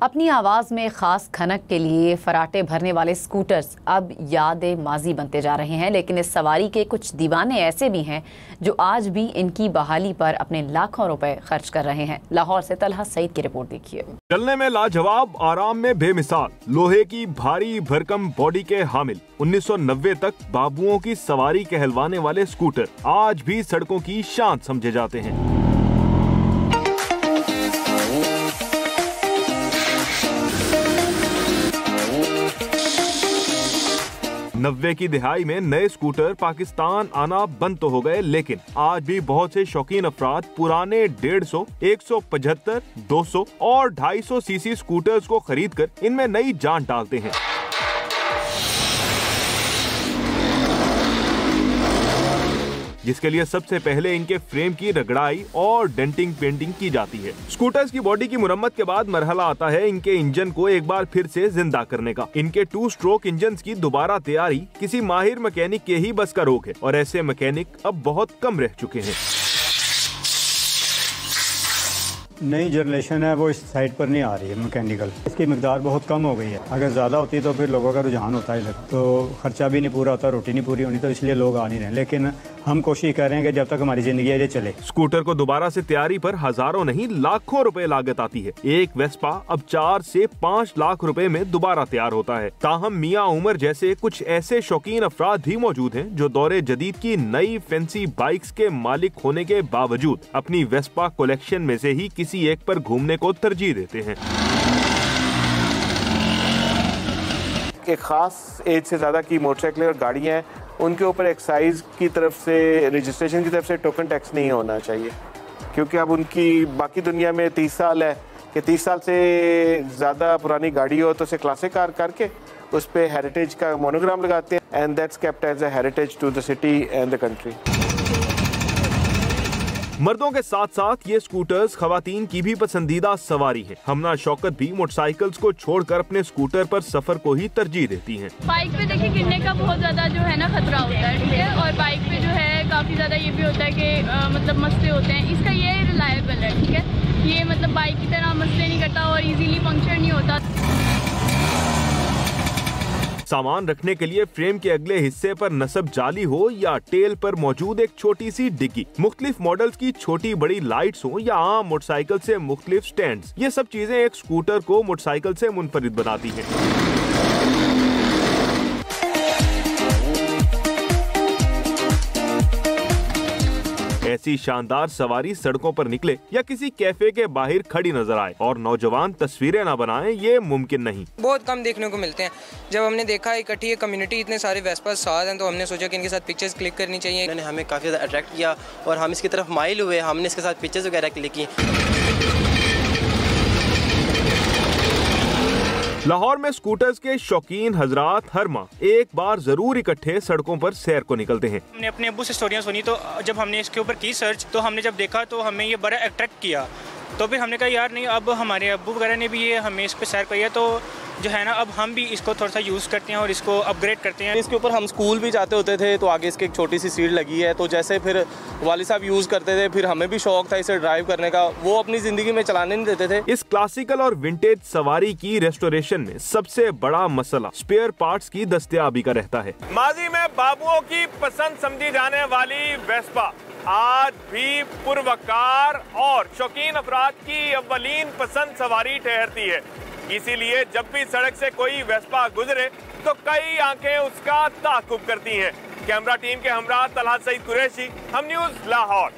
अपनी आवाज में खास खनक के लिए फराटे भरने वाले स्कूटर्स अब याद माजी बनते जा रहे हैं, लेकिन इस सवारी के कुछ दीवाने ऐसे भी हैं जो आज भी इनकी बहाली पर अपने लाखों रुपए खर्च कर रहे हैं। लाहौर से तलहा सईद की रिपोर्ट देखिए। चलने में लाजवाब, आराम में बेमिसाल, लोहे की भारी भरकम बॉडी के हामिल 1990 तक बाबुओं की सवारी कहलवाने वाले स्कूटर आज भी सड़कों की शान समझे जाते हैं। नब्बे की दिहाई में नए स्कूटर पाकिस्तान आना बंद तो हो गए, लेकिन आज भी बहुत से शौकीन अफराद पुराने 150, 175, 200 और 250 सीसी स्कूटर्स को खरीदकर इनमें नई जान डालते हैं। जिसके लिए सबसे पहले इनके फ्रेम की रगड़ाई और डेंटिंग पेंटिंग की जाती है। स्कूटर्स की बॉडी की मुरम्मत के बाद मरहला आता है इनके इंजन को एक बार फिर से जिंदा करने का। इनके 2 स्ट्रोक इंजन की दोबारा तैयारी किसी माहिर मैकेनिक के ही बस का रोक है और ऐसे मैकेनिक अब बहुत कम रह चुके हैं। नई जनरेशन है वो इस साइड पर नहीं आ रही है मैकेनिकल, इसकी मिकदार बहुत कम हो गई है। अगर ज़्यादा होती तो फिर लोगों का रुझान होता है, तो खर्चा भी नहीं पूरा होता, रोटी नहीं पूरी होनी, तो इसलिए लोग आ नहीं रहे। लेकिन हम कोशिश कर रहे हैं कि जब तक हमारी जिंदगी है ये चले। स्कूटर को दोबारा से तैयारी पर हजारों नहीं लाखों रुपए लागत आती है। एक वेस्पा अब 4 से 5 लाख रुपए में दोबारा तैयार होता है। ताहम मियां उमर जैसे कुछ ऐसे शौकीन अफराद भी मौजूद हैं जो दौरे जदीद की नई फैंसी बाइक्स के मालिक होने के बावजूद अपनी वेस्पा कलेक्शन में से ही किसी एक पर घूमने को तरजीह देते हैं। एक खास एज से ज्यादा की मोटरसाइकिलें और गाड़ियां हैं, उनके ऊपर एक्साइज की तरफ से, रजिस्ट्रेशन की तरफ से टोकन टैक्स नहीं होना चाहिए, क्योंकि अब उनकी बाकी दुनिया में 30 साल है कि 30 साल से ज़्यादा पुरानी गाड़ी हो तो उसे क्लासिक कार करके उस पर हेरिटेज का मोनोग्राम लगाते हैं and that's kept as a heritage to the city and the country. मर्दों के साथ साथ ये स्कूटर्स खवातीन की भी पसंदीदा सवारी है। हमना शौकत भी मोटरसाइकिल्स को छोड़कर अपने स्कूटर पर सफर को ही तरजीह देती हैं। बाइक पे देखिए गिरने का बहुत ज्यादा जो है ना खतरा होता है, ठीक है, और बाइक पे जो है काफी ज्यादा ये भी होता है कि मतलब मसले होते हैं। इसका ये रिलायबल है, ठीक है, ये मतलब बाइक की तरह मसले नहीं करता और इजीली पंक्चर नहीं होता। सामान रखने के लिए फ्रेम के अगले हिस्से पर नस्ब जाली हो या टेल पर मौजूद एक छोटी सी डिग्गी, मुख्तलिफ मॉडल्स की छोटी बड़ी लाइट्स हो या आम मोटरसाइकिल से मुख्तलिफ स्टैंड्स, ये सब चीजें एक स्कूटर को मोटरसाइकिल से मुनफरिद बनाती हैं। ऐसी शानदार सवारी सड़कों पर निकले या किसी कैफे के बाहर खड़ी नजर आए और नौजवान तस्वीरें ना बनाएं, ये मुमकिन नहीं। बहुत कम देखने को मिलते हैं। जब हमने देखा इकट्ठी कम्युनिटी इतने सारे वेस्पा साथ हैं तो हमने सोचा कि इनके साथ पिक्चर्स क्लिक करनी चाहिए। इन्होंने हमें काफ़ी ज़्यादा अट्रैक्ट किया और हम इसकी तरफ माइल हुए, हमने इसके साथ पिक्चर्स वगैरह क्लिक की। लाहौर में स्कूटर्स के शौकीन हजरात हर माह एक बार जरूर इकट्ठे सड़कों पर सैर को निकलते हैं। हमने अपने अब्बू से स्टोरियां सुनी, तो जब हमने इसके ऊपर की सर्च तो हमने जब देखा तो हमें ये बड़ा अट्रैक्ट किया, तो फिर हमने कहा यार नहीं, अब हमारे अब्बू वगैरह ने भी ये हमें इस पर सैर किया, तो जो है ना अब हम भी इसको थोड़ा सा यूज़ करते हैं और इसको अपग्रेड करते हैं। इसके ऊपर हम स्कूल भी जाते होते थे तो आगे इसकी एक छोटी सी सीट लगी है, तो जैसे फिर वालिद साहब यूज़ करते थे, फिर हमें भी शौक था इसे ड्राइव करने का, वो अपनी ज़िंदगी में चलाने नहीं देते थे। इस क्लासिकल और विंटेज सवारी की रेस्टोरेशन में सबसे बड़ा मसला स्पेयर पार्ट्स की दस्तयाबी का रहता है। माजी में बाबुओं की पसंद समझी जाने वाली वेस्पा आज भी पुरवकार और शौकीन अफराद की अव्वलीन पसंद सवारी ठहरती है। इसीलिए जब भी सड़क से कोई वेस्पा गुजरे तो कई आंखें उसका ताक़ुब करती हैं। कैमरा टीम के हमरा तलहा सईद कुरैशी, हम न्यूज़ लाहौर।